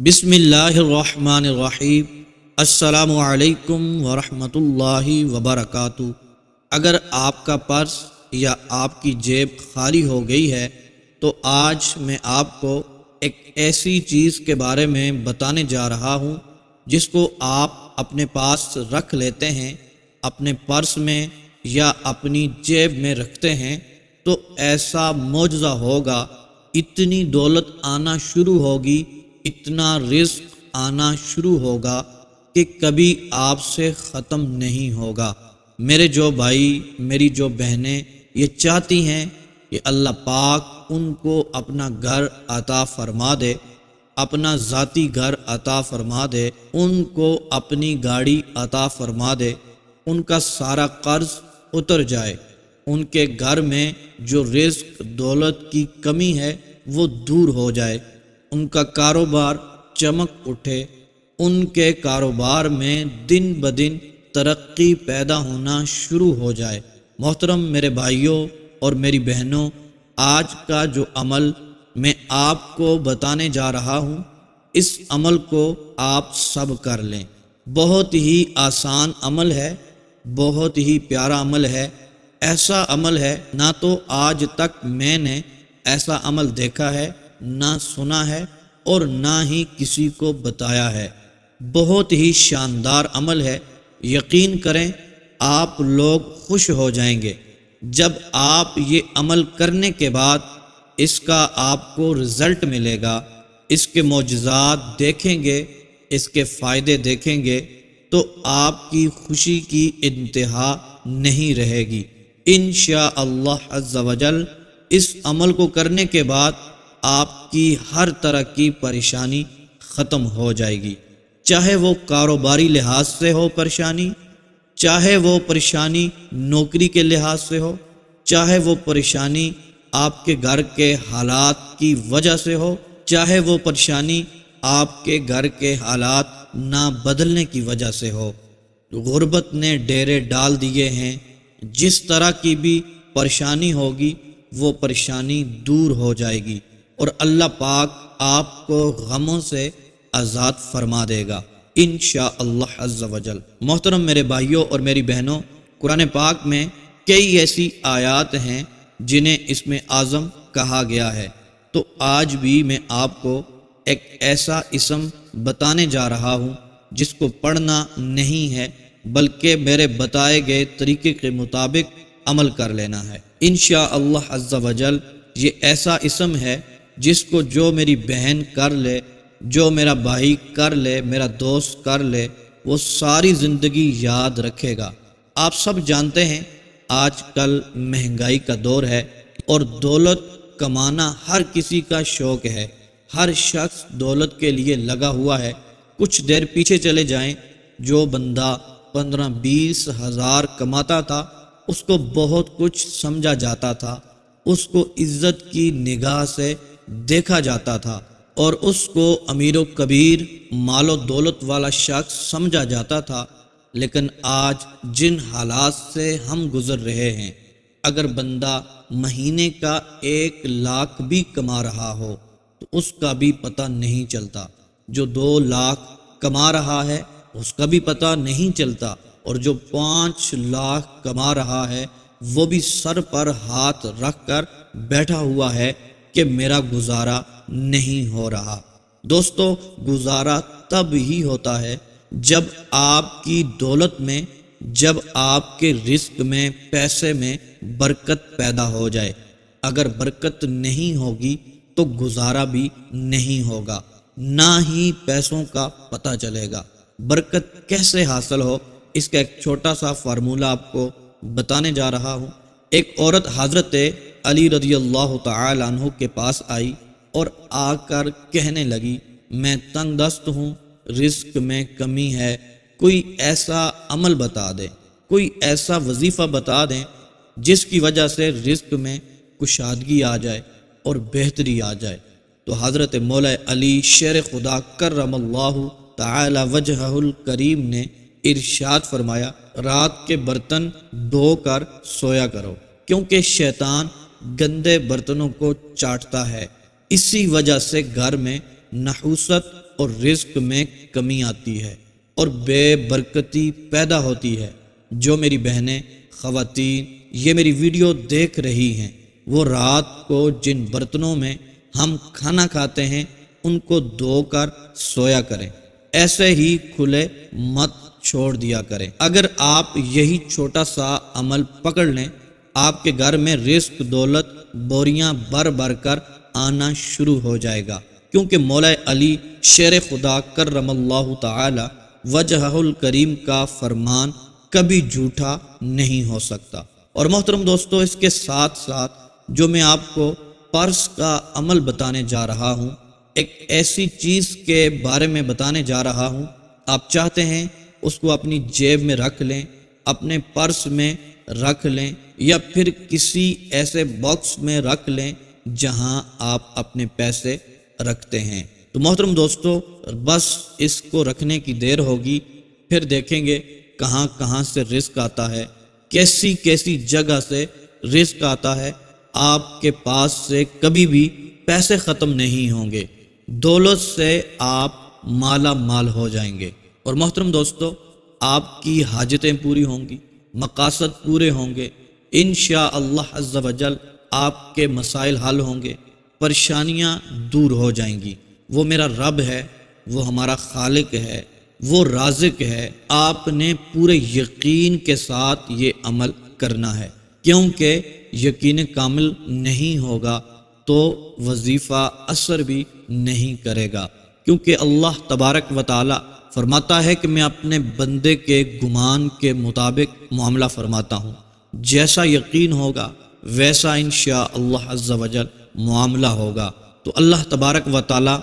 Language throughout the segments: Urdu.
بسم اللہ الرحمن الرحیم۔ السلام علیکم ورحمۃ اللہ وبرکاتہ۔ اگر آپ کا پرس یا آپ کی جیب خالی ہو گئی ہے تو آج میں آپ کو ایک ایسی چیز کے بارے میں بتانے جا رہا ہوں جس کو آپ اپنے پاس رکھ لیتے ہیں، اپنے پرس میں یا اپنی جیب میں رکھتے ہیں تو ایسا معجزہ ہوگا، اتنی دولت آنا شروع ہوگی، اتنا رزق آنا شروع ہوگا کہ کبھی آپ سے ختم نہیں ہوگا۔ میرے جو بھائی، میری جو بہنیں یہ چاہتی ہیں کہ اللہ پاک ان کو اپنا گھر عطا فرما دے، اپنا ذاتی گھر عطا فرما دے، ان کو اپنی گاڑی عطا فرما دے، ان کا سارا قرض اتر جائے، ان کے گھر میں جو رزق دولت کی کمی ہے وہ دور ہو جائے، ان کا کاروبار چمک اٹھے، ان کے کاروبار میں دن بدن ترقی پیدا ہونا شروع ہو جائے۔ محترم میرے بھائیوں اور میری بہنوں، آج کا جو عمل میں آپ کو بتانے جا رہا ہوں، اس عمل کو آپ سب کر لیں۔ بہت ہی آسان عمل ہے، بہت ہی پیارا عمل ہے، ایسا عمل ہے نہ تو آج تک میں نے ایسا عمل دیکھا ہے، نہ سنا ہے اور نہ ہی کسی کو بتایا ہے۔ بہت ہی شاندار عمل ہے، یقین کریں آپ لوگ خوش ہو جائیں گے جب آپ یہ عمل کرنے کے بعد اس کا آپ کو رزلٹ ملے گا، اس کے معجزات دیکھیں گے، اس کے فائدے دیکھیں گے تو آپ کی خوشی کی انتہا نہیں رہے گی۔ انشاءاللہ عز و جل اس عمل کو کرنے کے بعد آپ کی ہر طرح کی پریشانی ختم ہو جائے گی، چاہے وہ کاروباری لحاظ سے ہو پریشانی، چاہے وہ پریشانی نوکری کے لحاظ سے ہو، چاہے وہ پریشانی آپ کے گھر کے حالات کی وجہ سے ہو، چاہے وہ پریشانی آپ کے گھر کے حالات نہ بدلنے کی وجہ سے ہو۔ غربت نے ڈیرے ڈال دیے ہیں، جس طرح کی بھی پریشانی ہوگی وہ پریشانی دور ہو جائے گی اور اللہ پاک آپ کو غموں سے آزاد فرما دے گا انشاءاللہ عز و جل۔ محترم میرے بھائیوں اور میری بہنوں، قرآن پاک میں کئی ایسی آیات ہیں جنہیں اسم اعظم کہا گیا ہے، تو آج بھی میں آپ کو ایک ایسا اسم بتانے جا رہا ہوں جس کو پڑھنا نہیں ہے بلکہ میرے بتائے گئے طریقے کے مطابق عمل کر لینا ہے انشاءاللہ عز و جل۔ یہ ایسا اسم ہے جس کو جو میری بہن کر لے، جو میرا بھائی کر لے، میرا دوست کر لے، وہ ساری زندگی یاد رکھے گا۔ آپ سب جانتے ہیں آج کل مہنگائی کا دور ہے اور دولت کمانا ہر کسی کا شوق ہے، ہر شخص دولت کے لیے لگا ہوا ہے۔ کچھ دیر پیچھے چلے جائیں، جو بندہ 15-20 ہزار کماتا تھا اس کو بہت کچھ سمجھا جاتا تھا، اس کو عزت کی نگاہ سے دیکھا جاتا تھا اور اس کو امیر و کبیر مال و دولت والا شخص سمجھا جاتا تھا، لیکن آج جن حالات سے ہم گزر رہے ہیں، اگر بندہ مہینے کا 1 لاکھ بھی کما رہا ہو تو اس کا بھی پتہ نہیں چلتا، جو 2 لاکھ کما رہا ہے اس کا بھی پتہ نہیں چلتا، اور جو 5 لاکھ کما رہا ہے وہ بھی سر پر ہاتھ رکھ کر بیٹھا ہوا ہے کہ میرا گزارا نہیں ہو رہا۔ دوستو، گزارا تب ہی ہوتا ہے جب آپ کی دولت میں، جب آپ کے رزق میں، پیسے میں برکت پیدا ہو جائے۔ اگر برکت نہیں ہوگی تو گزارا بھی نہیں ہوگا، نہ ہی پیسوں کا پتہ چلے گا۔ برکت کیسے حاصل ہو، اس کا ایک چھوٹا سا فارمولہ آپ کو بتانے جا رہا ہوں۔ ایک عورت حضرت علی رضی اللہ تعالی عنہ کے پاس آئی اور آ کر کہنے لگی، میں تنگ دست ہوں، رزق میں کمی ہے، کوئی ایسا عمل بتا دیں، کوئی ایسا وظیفہ بتا دیں جس کی وجہ سے رزق میں کشادگی آ جائے اور بہتری آ جائے۔ تو حضرت مولا علی شیر خدا کرم اللہ تعالی وجہہ الکریم نے ارشاد فرمایا، رات کے برتن دھو کر سویا کرو، کیونکہ شیطان گندے برتنوں کو چاٹتا ہے، اسی وجہ سے گھر میں نحوست اور رزق میں کمی آتی ہے اور بے برکتی پیدا ہوتی ہے۔ جو میری بہنیں خواتین یہ میری ویڈیو دیکھ رہی ہیں، وہ رات کو جن برتنوں میں ہم کھانا کھاتے ہیں ان کو دھو کر سویا کریں، ایسے ہی کھلے مت چھوڑ دیا کریں۔ اگر آپ یہی چھوٹا سا عمل پکڑ لیں، آپ کے گھر میں رزق دولت بوریاں بھر بھر کر آنا شروع ہو جائے گا، کیونکہ مولا علی شیر خدا کرم اللہ تعالی وجہہ الکریم کا فرمان کبھی جھوٹا نہیں ہو سکتا۔ اور محترم دوستو، اس کے ساتھ ساتھ جو میں آپ کو پرس کا عمل بتانے جا رہا ہوں، ایک ایسی چیز کے بارے میں بتانے جا رہا ہوں، آپ چاہتے ہیں اس کو اپنی جیب میں رکھ لیں، اپنے پرس میں رکھ لیں، یا پھر کسی ایسے باکس میں رکھ لیں جہاں آپ اپنے پیسے رکھتے ہیں۔ تو محترم دوستو، بس اس کو رکھنے کی دیر ہوگی، پھر دیکھیں گے کہاں کہاں سے رزق آتا ہے، کیسی کیسی جگہ سے رزق آتا ہے۔ آپ کے پاس سے کبھی بھی پیسے ختم نہیں ہوں گے، دولت سے آپ مالا مال ہو جائیں گے۔ اور محترم دوستو، آپ کی حاجتیں پوری ہوں گی، مقاصد پورے ہوں گے، انشاءاللہ عز و جل آپ کے مسائل حل ہوں گے، پریشانیاں دور ہو جائیں گی۔ وہ میرا رب ہے، وہ ہمارا خالق ہے، وہ رازق ہے۔ آپ نے پورے یقین کے ساتھ یہ عمل کرنا ہے، کیونکہ یقین کامل نہیں ہوگا تو وظیفہ اثر بھی نہیں کرے گا، کیونکہ اللہ تبارک و تعالی فرماتا ہے کہ میں اپنے بندے کے گمان کے مطابق معاملہ فرماتا ہوں، جیسا یقین ہوگا ویسا انشاءاللہ عز و جل معاملہ ہوگا۔ تو اللہ تبارک و تعالی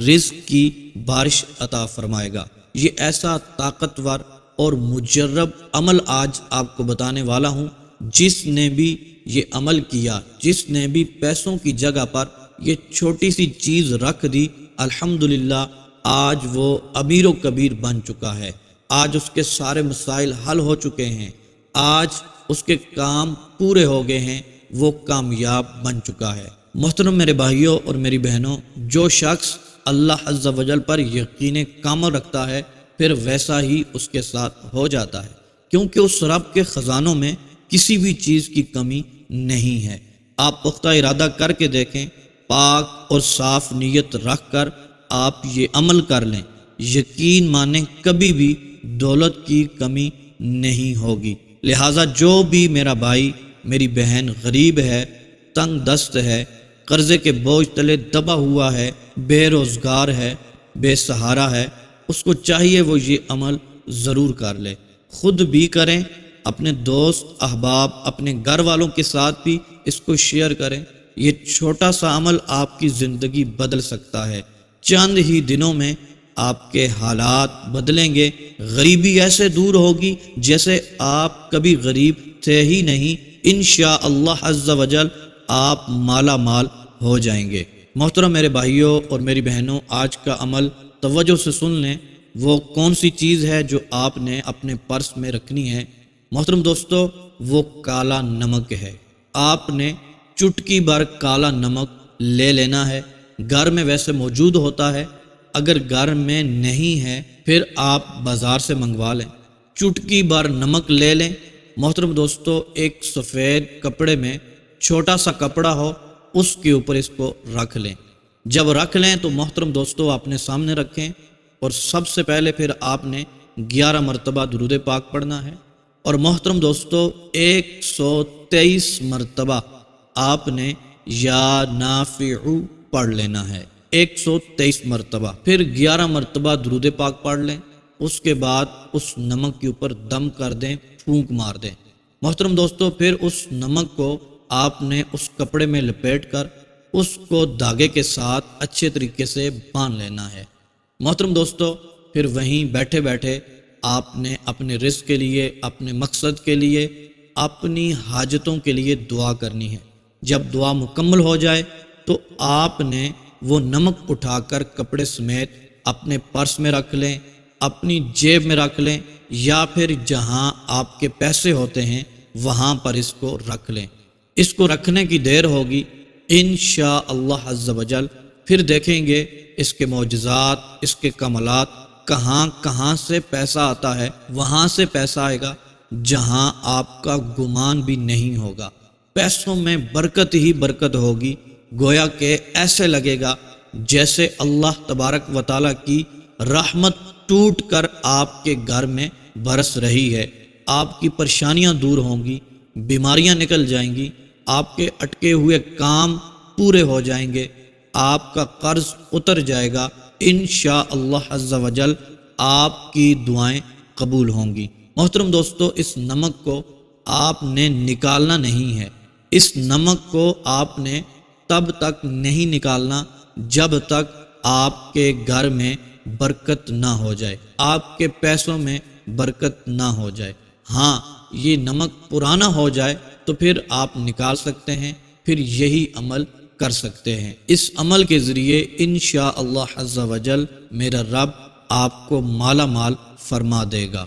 رزق کی بارش عطا فرمائے گا۔ یہ ایسا طاقتور اور مجرب عمل آج آپ کو بتانے والا ہوں، جس نے بھی یہ عمل کیا، جس نے بھی پیسوں کی جگہ پر یہ چھوٹی سی چیز رکھ دی، الحمدللہ آج وہ امیر و کبیر بن چکا ہے، آج اس کے سارے مسائل حل ہو چکے ہیں، آج اس کے کام پورے ہو گئے ہیں، وہ کامیاب بن چکا ہے۔ محترم میرے بھائیوں اور میری بہنوں، جو شخص اللہ عز و جل پر یقین کامل رکھتا ہے، پھر ویسا ہی اس کے ساتھ ہو جاتا ہے، کیونکہ اس رب کے خزانوں میں کسی بھی چیز کی کمی نہیں ہے۔ آپ پختہ ارادہ کر کے دیکھیں، پاک اور صاف نیت رکھ کر آپ یہ عمل کر لیں، یقین مانیں کبھی بھی دولت کی کمی نہیں ہوگی۔ لہٰذا جو بھی میرا بھائی میری بہن غریب ہے، تنگ دست ہے، قرضے کے بوجھ تلے دبا ہوا ہے، بے روزگار ہے، بے سہارا ہے، اس کو چاہیے وہ یہ عمل ضرور کر لے، خود بھی کریں، اپنے دوست احباب اپنے گھر والوں کے ساتھ بھی اس کو شیئر کریں۔ یہ چھوٹا سا عمل آپ کی زندگی بدل سکتا ہے، چند ہی دنوں میں آپ کے حالات بدلیں گے، غریبی ایسے دور ہوگی جیسے آپ کبھی غریب تھے ہی نہیں، انشاءاللہ عز و جل آپ مالا مال ہو جائیں گے۔ محترم میرے بھائیوں اور میری بہنوں، آج کا عمل توجہ سے سن لیں، وہ کون سی چیز ہے جو آپ نے اپنے پرس میں رکھنی ہے۔ محترم دوستو، وہ کالا نمک ہے۔ آپ نے چٹکی بھر کالا نمک لے لینا ہے، گھر میں ویسے موجود ہوتا ہے، اگر گھر میں نہیں ہے پھر آپ بازار سے منگوا لیں، چٹکی بھر نمک لے لیں۔ محترم دوستو، ایک سفید کپڑے میں چھوٹا سا کپڑا ہو، اس کے اوپر اس کو رکھ لیں۔ جب رکھ لیں تو محترم دوستو اپنے سامنے رکھیں، اور سب سے پہلے پھر آپ نے 11 مرتبہ درود پاک پڑھنا ہے، اور محترم دوستو 123 مرتبہ آپ نے یا نافع پڑھ لینا ہے، 123 مرتبہ، پھر 11 مرتبہ درود پاک پڑھ لیں، اس کے بعد اس نمک کے اوپر دم کر دیں، پھونک مار دیں۔ محترم دوستو، پھر اس نمک کو آپ نے اس کپڑے میں لپیٹ کر اس کو دھاگے کے ساتھ اچھے طریقے سے باندھ لینا ہے۔ محترم دوستو، پھر وہیں بیٹھے بیٹھے آپ نے اپنے رزق کے لیے، اپنے مقصد کے لیے، اپنی حاجتوں کے لیے دعا کرنی ہے۔ جب دعا مکمل ہو جائے تو آپ نے وہ نمک اٹھا کر کپڑے سمیت اپنے پرس میں رکھ لیں، اپنی جیب میں رکھ لیں، یا پھر جہاں آپ کے پیسے ہوتے ہیں وہاں پر اس کو رکھ لیں۔ اس کو رکھنے کی دیر ہوگی انشاءاللہ عز و جل، پھر دیکھیں گے اس کے معجزات، اس کے کمالات، کہاں کہاں سے پیسہ آتا ہے، وہاں سے پیسہ آئے گا جہاں آپ کا گمان بھی نہیں ہوگا۔ پیسوں میں برکت ہی برکت ہوگی، گویا کہ ایسے لگے گا جیسے اللہ تبارک و تعالیٰ کی رحمت ٹوٹ کر آپ کے گھر میں برس رہی ہے۔ آپ کی پریشانیاں دور ہوں گی، بیماریاں نکل جائیں گی، آپ کے اٹکے ہوئے کام پورے ہو جائیں گے، آپ کا قرض اتر جائے گا، انشاءاللہ عز و جل آپ کی دعائیں قبول ہوں گی۔ محترم دوستو، اس نمک کو آپ نے نکالنا نہیں ہے، اس نمک کو آپ نے تب تک نہیں نکالنا جب تک آپ کے گھر میں برکت نہ ہو جائے، آپ کے پیسوں میں برکت نہ ہو جائے۔ ہاں، یہ نمک پرانا ہو جائے تو پھر آپ نکال سکتے ہیں، پھر یہی عمل کر سکتے ہیں۔ اس عمل کے ذریعے انشاءاللہ عز و جل میرا رب آپ کو مالا مال فرما دے گا۔